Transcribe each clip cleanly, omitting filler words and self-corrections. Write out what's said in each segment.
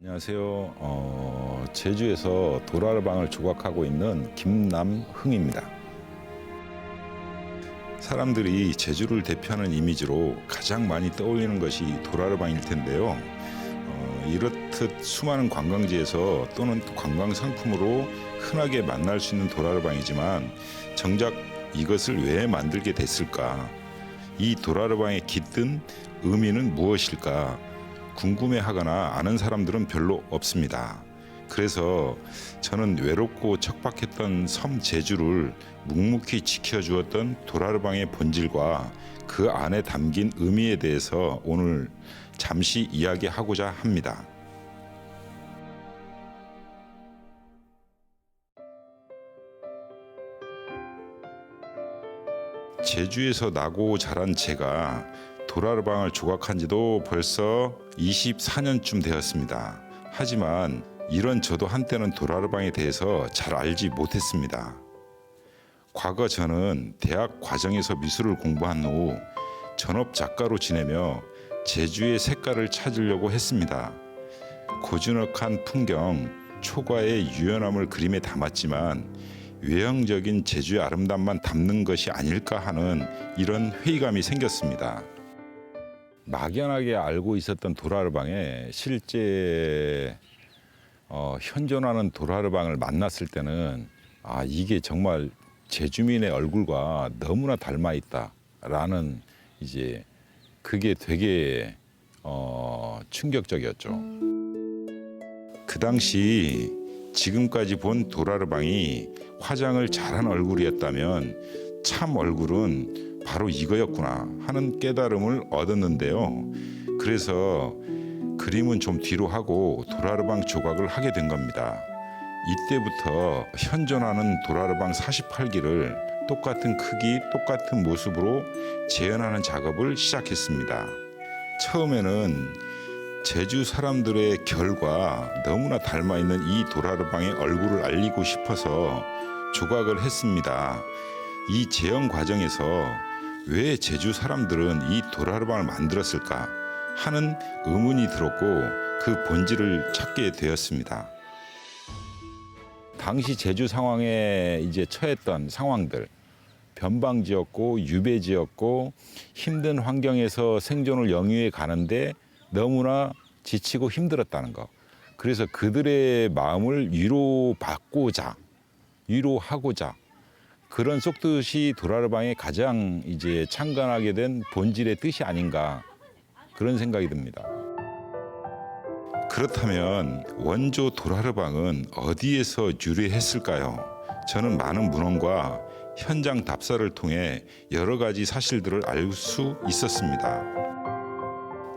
안녕하세요. 제주에서 도라르방을 조각하고 있는 김남흥입니다. 사람들이 제주를 대표하는 이미지로 가장 많이 떠올리는 것이 도라르방일 텐데요. 이렇듯 수많은 관광지에서 또는 관광 상품으로 흔하게 만날 수 있는 도라르방이지만 정작 이것을 왜 만들게 됐을까? 이 도라르방에 깃든 의미는 무엇일까? 궁금해하거나 아는 사람들은 별로 없습니다. 그래서 저는 외롭고 척박했던 섬 제주를 묵묵히 지켜주었던 도라르방의 본질과 그 안에 담긴 의미에 대해서 오늘 잠시 이야기하고자 합니다. 제주에서 나고 자란 제가 도라르방을 조각한 지도 벌써 24년쯤 되었습니다. 하지만 이런 저도 한때는 도라르방에 대해서 잘 알지 못했습니다. 과거 저는 대학 과정에서 미술을 공부한 후 전업 작가로 지내며 제주의 색깔을 찾으려고 했습니다. 고즈넉한 풍경, 초가의 유연함을 그림에 담았지만 외형적인 제주의 아름답만 담는 것이 아닐까 하는 이런 회의감이 생겼습니다. 막연하게 알고 있었던 도라르방에 실제 현존하는 도라르방을 만났을 때는 이게 정말 제주민의 얼굴과 너무나 닮아 있다라는 이제 그게 되게 충격적이었죠. 그 당시 지금까지 본 도라르방이 화장을 잘한 얼굴이었다면 참 얼굴은 바로 이거였구나 하는 깨달음을 얻었는데요. 그래서 그림은 좀 뒤로 하고 도라르방 조각을 하게 된 겁니다. 이때부터 현존하는 도라르방 48기를 똑같은 크기, 똑같은 모습으로 재현하는 작업을 시작했습니다. 처음에는 제주 사람들의 결과 너무나 닮아 있는 이 도라르방의 얼굴을 알리고 싶어서 조각을 했습니다. 이 재현 과정에서 왜 제주 사람들은 이 도라르방을 만들었을까 하는 의문이 들었고 그 본질을 찾게 되었습니다. 당시 제주 상황에 이제 처했던 상황들, 변방지였고 유배지였고 힘든 환경에서 생존을 영위해 가는데 너무나 지치고 힘들었다는 것. 그래서 그들의 마음을 위로하고자 그런 속뜻이 도라르방에 가장 이제 창간하게 된 본질의 뜻이 아닌가 그런 생각이 듭니다. 그렇다면 원조 도라르방은 어디에서 유래했을까요? 저는 많은 문헌과 현장 답사를 통해 여러 가지 사실들을 알 수 있었습니다.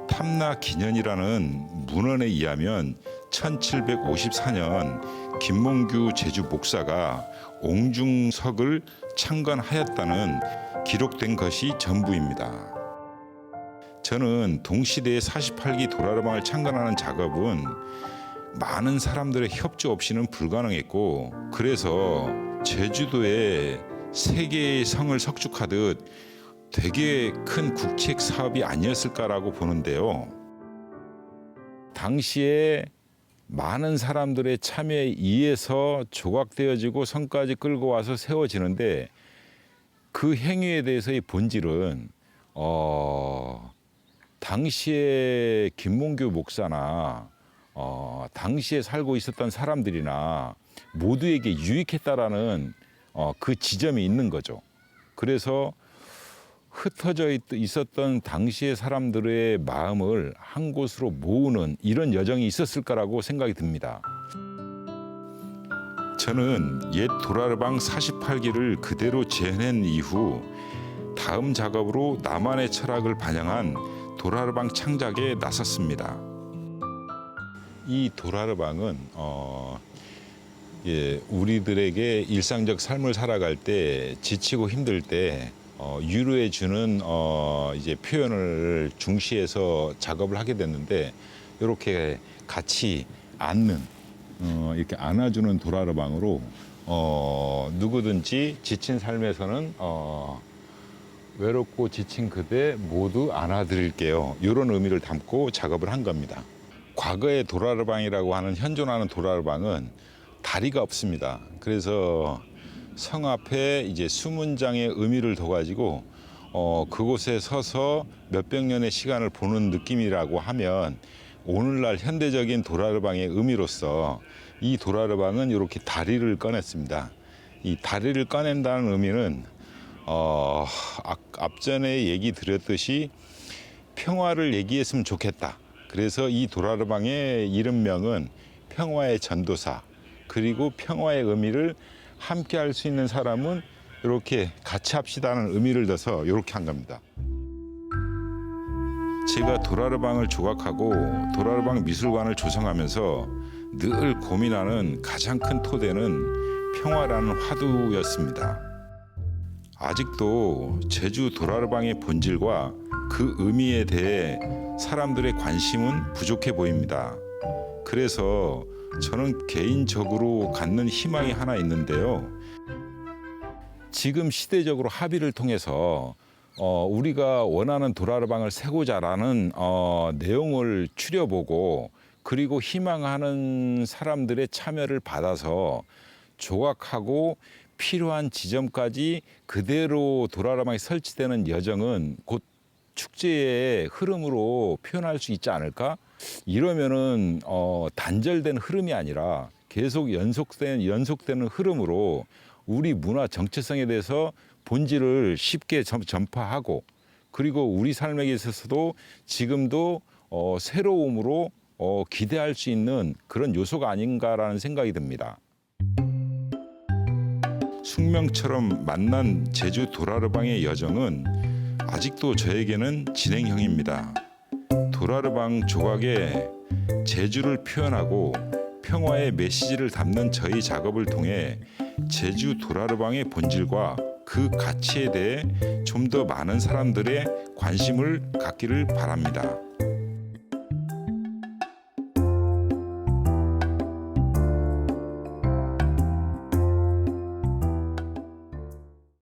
탐나 기년이라는 문헌에 의하면 1754년 김몽규 제주 목사가 옹중석을 창건하였다는 기록된 것이 전부입니다. 저는 동시대의 48기 도라르방을 창건하는 작업은 많은 사람들의 협조 없이는 불가능했고 그래서 제주도에 세 개의 성을 석축하듯 되게 큰 국책 사업이 아니었을까라고 보는데요. 당시에 많은 사람들의 참여에 의해서 조각되어지고 성까지 끌고 와서 세워지는데 그 행위에 대해서의 본질은 당시에 김몽규 목사나 당시에 살고 있었던 사람들이나 모두에게 유익했다라는 그 지점이 있는 거죠. 그래서 흩어져 있었던 당시의 사람들의 마음을 한 곳으로 모으는 이런 여정이 있었을 거라고 생각이 듭니다. 저는 옛 도라르방 48기를 그대로 재현한 이후 다음 작업으로 나만의 철학을 반영한 도라르방 창작에 나섰습니다. 이 도라르방은 우리들에게 일상적 삶을 살아갈 때 지치고 힘들 때 위로해 주는 이제 표현을 중시해서 작업을 하게 됐는데 이렇게 같이 안는 이렇게 안아주는 도라르방으로 누구든지 지친 삶에서는 외롭고 지친 그대 모두 안아드릴게요. 이런 의미를 담고 작업을 한 겁니다. 과거의 도라르방이라고 하는 현존하는 도라르방은 다리가 없습니다. 그래서 성 앞에 이제 수문장의 의미를 둬가지고 그곳에 서서 몇백 년의 시간을 보는 느낌이라고 하면 오늘날 현대적인 도라르방의 의미로서 이 도라르방은 이렇게 다리를 꺼냈습니다. 이 다리를 꺼낸다는 의미는 앞전에 얘기 드렸듯이 평화를 얘기했으면 좋겠다. 그래서 이 도라르방의 이름명은 평화의 전도사, 그리고 평화의 의미를 함께 할 수 있는 사람은 이렇게 같이 합시다는 의미를 둬서 이렇게 한 겁니다. 제가 도라르방을 조각하고 도라르방 미술관을 조성하면서 늘 고민하는 가장 큰 토대는 평화라는 화두였습니다. 아직도 제주 도라르방의 본질과 그 의미에 대해 사람들의 관심은 부족해 보입니다. 그래서 저는 개인적으로 갖는 희망이 하나 있는데요. 지금 시대적으로 합의를 통해서 우리가 원하는 도라르방을 세고자라는 내용을 추려보고 그리고 희망하는 사람들의 참여를 받아서 조각하고 필요한 지점까지 그대로 도라르방이 설치되는 여정은 곧 축제의 흐름으로 표현할 수 있지 않을까? 이러면은 단절된 흐름이 아니라 계속 연속되는 흐름으로 우리 문화 정체성에 대해서 본질을 쉽게 전파하고 그리고 우리 삶에 있어서도 지금도 새로움으로 기대할 수 있는 그런 요소가 아닌가라는 생각이 듭니다. 숙명처럼 만난 제주 도라르방의 여정은 아직도 저에게는 진행형입니다. 도라르방 조각에 제주를 표현하고 평화의 메시지를 담는 저희 작업을 통해 제주 도라르방의 본질과 그 가치에 대해 좀 더 많은 사람들의 관심을 갖기를 바랍니다.